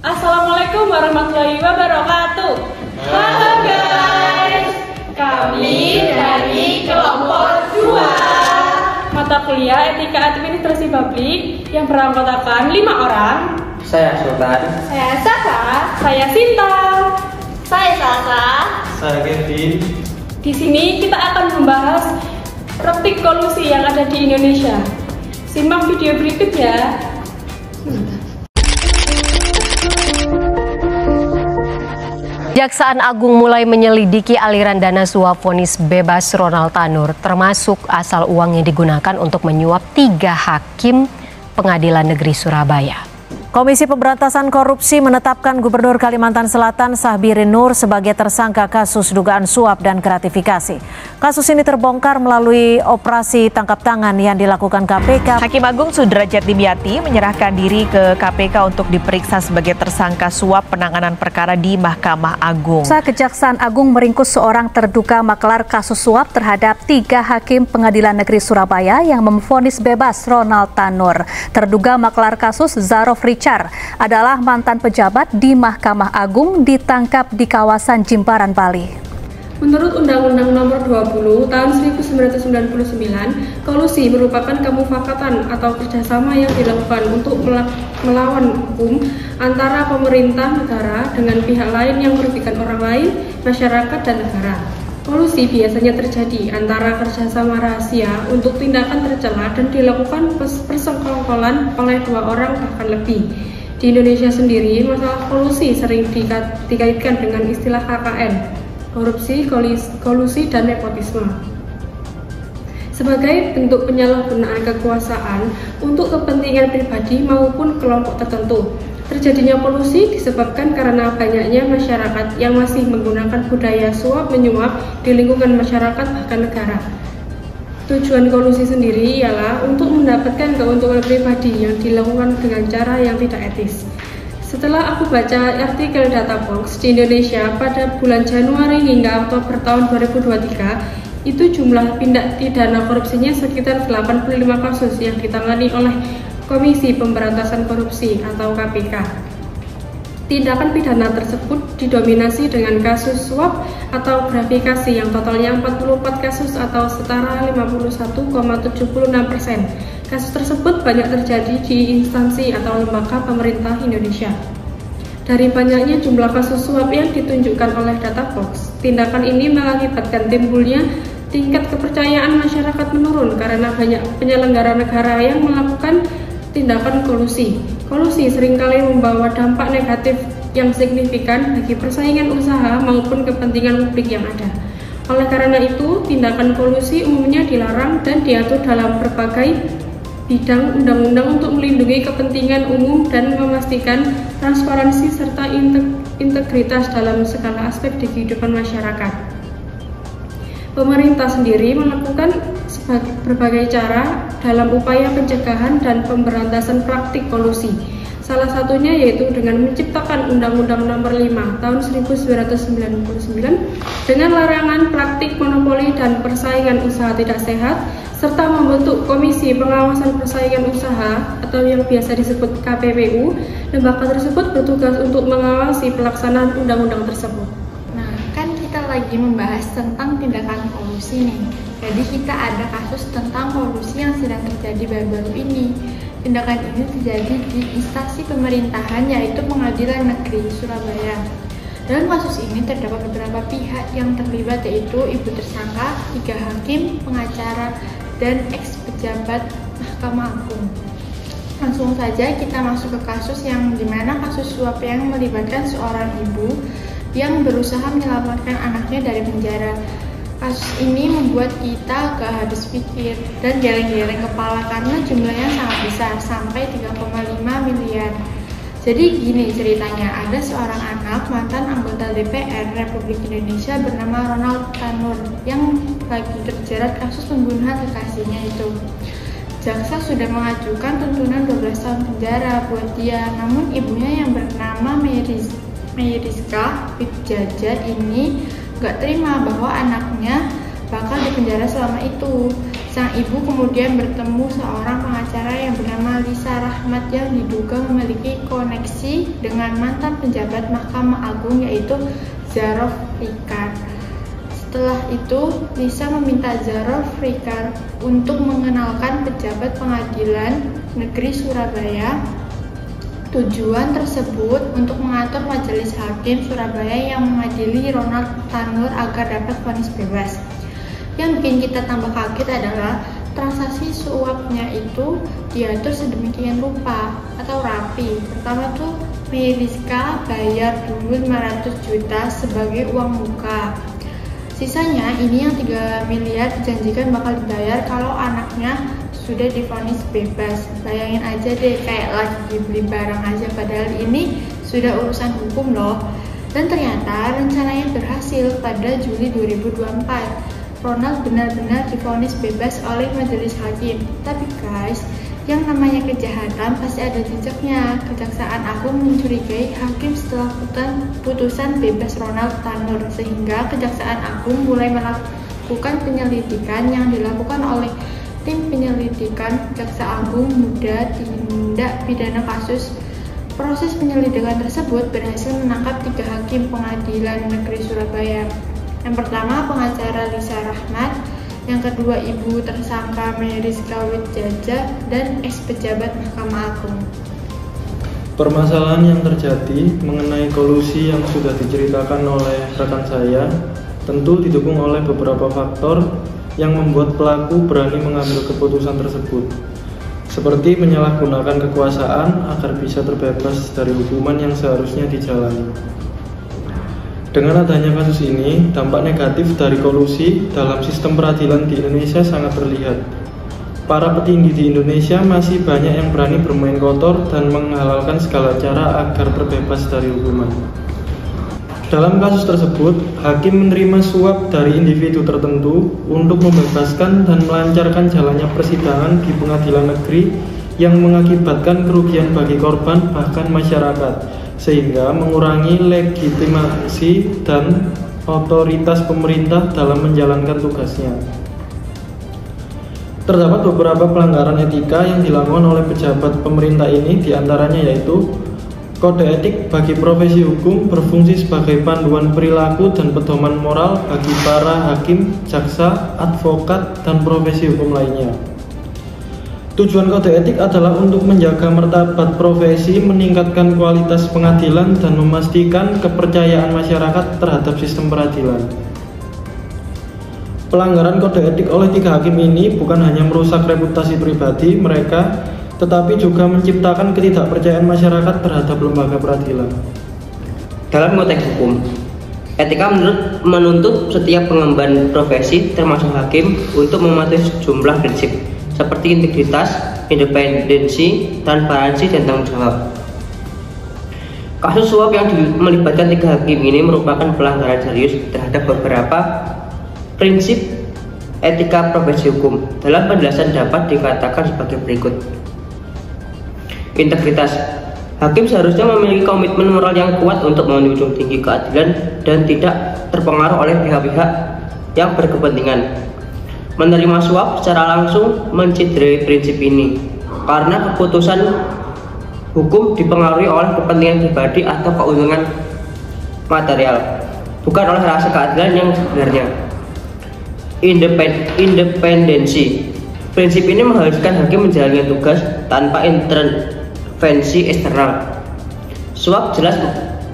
Assalamualaikum warahmatullahi wabarakatuh. Halo guys, kami dari kelompok 2 mata kuliah Etika Administrasi Publik yang beranggotakan 5 orang. Saya Sultan. Saya Sasa. Saya Sinta. Saya Sasa. Saya Kevin. Di sini kita akan membahas praktik kolusi yang ada di Indonesia. Simak video berikut ya. Kejaksaan Agung mulai menyelidiki aliran dana suap vonis bebas Ronald Tanur, termasuk asal uang yang digunakan untuk menyuap 3 hakim Pengadilan Negeri Surabaya. Komisi Pemberantasan Korupsi menetapkan Gubernur Kalimantan Selatan Sahbirin Nur sebagai tersangka kasus dugaan suap dan gratifikasi. Kasus ini terbongkar melalui operasi tangkap tangan yang dilakukan KPK. Hakim Agung Sudrajat Dimyati menyerahkan diri ke KPK untuk diperiksa sebagai tersangka suap penanganan perkara di Mahkamah Agung. Kejaksaan Agung meringkus seorang terduga maklar kasus suap terhadap 3 hakim Pengadilan Negeri Surabaya yang memvonis bebas Ronald Tanur. Terduga maklar kasus Zarof Richard adalah mantan pejabat di Mahkamah Agung ditangkap di kawasan Jimbaran, Bali. Menurut Undang-Undang Nomor 20 Tahun 1999, kolusi merupakan kemufakatan atau kerjasama yang dilakukan untuk melawan hukum antara pemerintah negara dengan pihak lain yang merugikan orang lain, masyarakat, dan negara. Kolusi biasanya terjadi antara kerjasama rahasia untuk tindakan tercela dan dilakukan persekongkolan oleh 2 orang bahkan lebih. Di Indonesia sendiri, masalah kolusi sering dikaitkan dengan istilah KKN, korupsi, kolusi, dan nepotisme. Sebagai bentuk penyalahgunaan kekuasaan untuk kepentingan pribadi maupun kelompok tertentu. Terjadinya kolusi disebabkan karena banyaknya masyarakat yang masih menggunakan budaya suap menyuap di lingkungan masyarakat bahkan negara. Tujuan kolusi sendiri ialah untuk mendapatkan keuntungan pribadi yang dilakukan dengan cara yang tidak etis. Setelah aku baca artikel Databox di Indonesia pada bulan Januari hingga Oktober tahun 2023, itu jumlah tindak pidana korupsinya sekitar 85 kasus yang ditangani oleh Komisi Pemberantasan Korupsi atau KPK. Tindakan pidana tersebut didominasi dengan kasus suap atau gratifikasi yang totalnya 44 kasus atau setara 51,76%. Kasus tersebut banyak terjadi di instansi atau lembaga pemerintah Indonesia. Dari banyaknya jumlah kasus suap yang ditunjukkan oleh Databox, tindakan ini mengakibatkan timbulnya tingkat kepercayaan masyarakat menurun karena banyak penyelenggara negara yang melakukan tindakan kolusi. Kolusi seringkali membawa dampak negatif yang signifikan bagi persaingan usaha maupun kepentingan publik yang ada. Oleh karena itu, tindakan kolusi umumnya dilarang dan diatur dalam berbagai bidang undang-undang untuk melindungi kepentingan umum dan memastikan transparansi serta integritas dalam segala aspek di kehidupan masyarakat. Pemerintah sendiri melakukan berbagai cara dalam upaya pencegahan dan pemberantasan praktik kolusi. Salah satunya yaitu dengan menciptakan Undang-Undang Nomor 5 Tahun 1999 dengan larangan praktik monopoli dan persaingan usaha tidak sehat, serta membentuk Komisi Pengawasan Persaingan Usaha atau yang biasa disebut KPPU. Lembaga tersebut bertugas untuk mengawasi pelaksanaan undang-undang tersebut. Kita lagi membahas tentang tindakan kolusi nih. Jadi kita ada kasus tentang kolusi yang sedang terjadi baru-baru ini. Tindakan ini terjadi di instansi pemerintahan yaitu Pengadilan Negeri Surabaya. Dalam kasus ini terdapat beberapa pihak yang terlibat yaitu ibu tersangka, 3 hakim, pengacara, dan ex-pejabat Mahkamah Agung. Langsung saja kita masuk ke kasus yang dimana kasus suap yang melibatkan seorang ibu yang berusaha menyelamatkan anaknya dari penjara. Kasus ini membuat kita gak habis pikir dan geleng-geleng kepala karena jumlahnya sangat besar, sampai 3,5 miliar. Jadi gini ceritanya, ada seorang anak mantan anggota DPR Republik Indonesia bernama Ronald Tanur yang lagi terjerat kasus pembunuhan kekasihnya itu. Jaksa sudah mengajukan tuntutan 12 tahun penjara buat dia, namun ibunya yang bernama Mayriska Widjaja ini gak terima bahwa anaknya bakal dipenjara selama itu. Sang ibu kemudian bertemu seorang pengacara yang bernama Lisa Rahmat yang diduga memiliki koneksi dengan mantan pejabat Mahkamah Agung yaitu Zarof Rikar. Setelah itu, Lisa meminta Zarof Rikar untuk mengenalkan pejabat Pengadilan Negeri Surabaya. Tujuan tersebut untuk mengatur Majelis Hakim Surabaya yang mengadili Ronald Tanur agar dapat vonis bebas. Yang bikin kita tambah kaget adalah transaksi suapnya itu diatur sedemikian rupa atau rapi. Pertama tuh Meriska bayar dulu 500 juta sebagai uang muka. Sisanya ini yang 3 miliar dijanjikan bakal dibayar kalau anaknya sudah divonis bebas. Bayangin aja deh, kayak lagi beli barang aja, padahal ini sudah urusan hukum loh. Dan ternyata rencananya berhasil pada Juli 2024. Ronald benar-benar divonis bebas oleh majelis hakim. Tapi guys, yang namanya kejahatan pasti ada jejaknya. Kejaksaan Agung mencurigai hakim setelah putusan bebas Ronald Tanur, sehingga Kejaksaan Agung mulai melakukan penyelidikan yang dilakukan oleh tim penyelidikan Jaksa Agung Muda Tindak Pidana Kasus. Proses penyelidikan tersebut berhasil menangkap 3 hakim Pengadilan Negeri Surabaya. Yang pertama pengacara Lisa Rahmat, yang kedua ibu tersangka Meriska Widjaja, dan ex-pejabat Mahkamah Agung. Permasalahan yang terjadi mengenai kolusi yang sudah diceritakan oleh rekan saya tentu didukung oleh beberapa faktor yang membuat pelaku berani mengambil keputusan tersebut, seperti menyalahgunakan kekuasaan agar bisa terbebas dari hukuman yang seharusnya dijalani. Dengan adanya kasus ini, dampak negatif dari kolusi dalam sistem peradilan di Indonesia sangat terlihat. Para petinggi di Indonesia masih banyak yang berani bermain kotor dan menghalalkan segala cara agar terbebas dari hukuman. Dalam kasus tersebut, hakim menerima suap dari individu tertentu untuk membebaskan dan melancarkan jalannya persidangan di pengadilan negeri yang mengakibatkan kerugian bagi korban bahkan masyarakat, sehingga mengurangi legitimasi dan otoritas pemerintah dalam menjalankan tugasnya. Terdapat beberapa pelanggaran etika yang dilakukan oleh pejabat pemerintah ini, diantaranya yaitu kode etik bagi profesi hukum berfungsi sebagai panduan perilaku dan pedoman moral bagi para hakim, jaksa, advokat, dan profesi hukum lainnya. Tujuan kode etik adalah untuk menjaga martabat profesi, meningkatkan kualitas pengadilan, dan memastikan kepercayaan masyarakat terhadap sistem peradilan. Pelanggaran kode etik oleh 3 hakim ini bukan hanya merusak reputasi pribadi mereka, tetapi juga menciptakan ketidakpercayaan masyarakat terhadap lembaga peradilan. Dalam konteks hukum, etika menuntut setiap pengemban profesi termasuk hakim untuk mematuhi sejumlah prinsip seperti integritas, independensi, transparansi, dan tanggung jawab. Kasus suap yang melibatkan 3 hakim ini merupakan pelanggaran serius terhadap beberapa prinsip etika profesi hukum. Dalam penjelasan dapat dikatakan sebagai berikut. Integritas. Hakim seharusnya memiliki komitmen moral yang kuat untuk menjunjung tinggi keadilan dan tidak terpengaruh oleh pihak-pihak yang berkepentingan. Menerima suap secara langsung menciderai prinsip ini karena keputusan hukum dipengaruhi oleh kepentingan pribadi atau keuntungan material, bukan oleh rasa keadilan yang sebenarnya. Independensi. Prinsip ini mengharuskan hakim menjalankan tugas tanpa intervensi eksternal. Suap jelas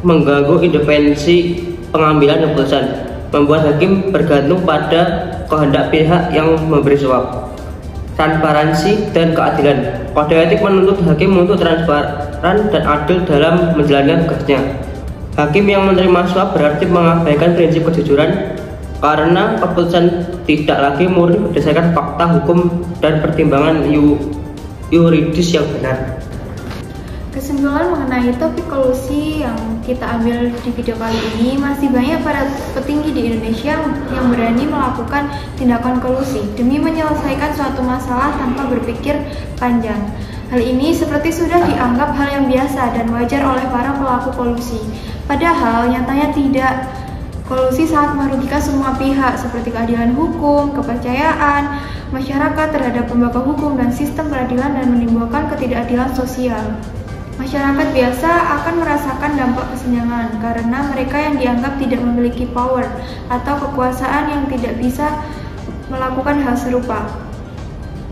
mengganggu independensi pengambilan keputusan, membuat hakim bergantung pada kehendak pihak yang memberi suap. Transparansi dan keadilan. Kode etik menuntut hakim untuk transparan dan adil dalam menjalankan tugasnya. Hakim yang menerima suap berarti mengabaikan prinsip kejujuran karena keputusan tidak lagi murni berdasarkan fakta hukum dan pertimbangan yuridis yang benar. Kesimpulan mengenai topik kolusi yang kita ambil di video kali ini, masih banyak para petinggi di Indonesia yang berani melakukan tindakan kolusi demi menyelesaikan suatu masalah tanpa berpikir panjang. Hal ini seperti sudah dianggap hal yang biasa dan wajar oleh para pelaku kolusi. Padahal nyatanya tidak. Kolusi sangat merugikan semua pihak seperti keadilan hukum, kepercayaan, masyarakat terhadap lembaga hukum dan sistem peradilan dan menimbulkan ketidakadilan sosial. Masyarakat biasa akan merasakan dampak kesenjangan karena mereka yang dianggap tidak memiliki power atau kekuasaan yang tidak bisa melakukan hal serupa.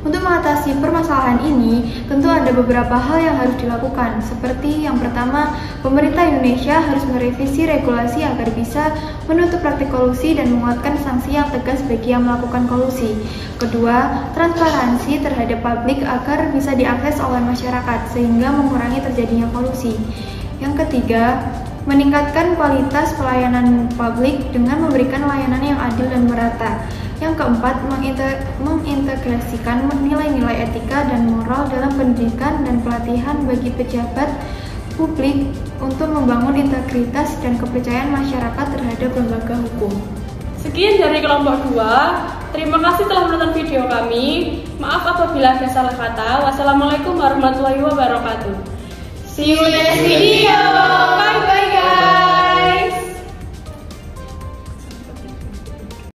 Untuk mengatasi permasalahan ini, tentu ada beberapa hal yang harus dilakukan, seperti yang pertama, pemerintah Indonesia harus merevisi regulasi agar bisa menutup praktik kolusi dan menguatkan sanksi yang tegas bagi yang melakukan kolusi. Kedua, transparansi terhadap publik agar bisa diakses oleh masyarakat, sehingga mengurangi terjadinya kolusi. Yang ketiga, meningkatkan kualitas pelayanan publik dengan memberikan layanan yang adil dan merata. Yang keempat, mengintegrasikan nilai-nilai etika dan moral dalam pendidikan dan pelatihan bagi pejabat publik untuk membangun integritas dan kepercayaan masyarakat terhadap lembaga hukum. Sekian dari kelompok 2. Terima kasih telah menonton video kami. Maaf apabila ada salah kata. Wassalamualaikum warahmatullahi wabarakatuh. See you next video.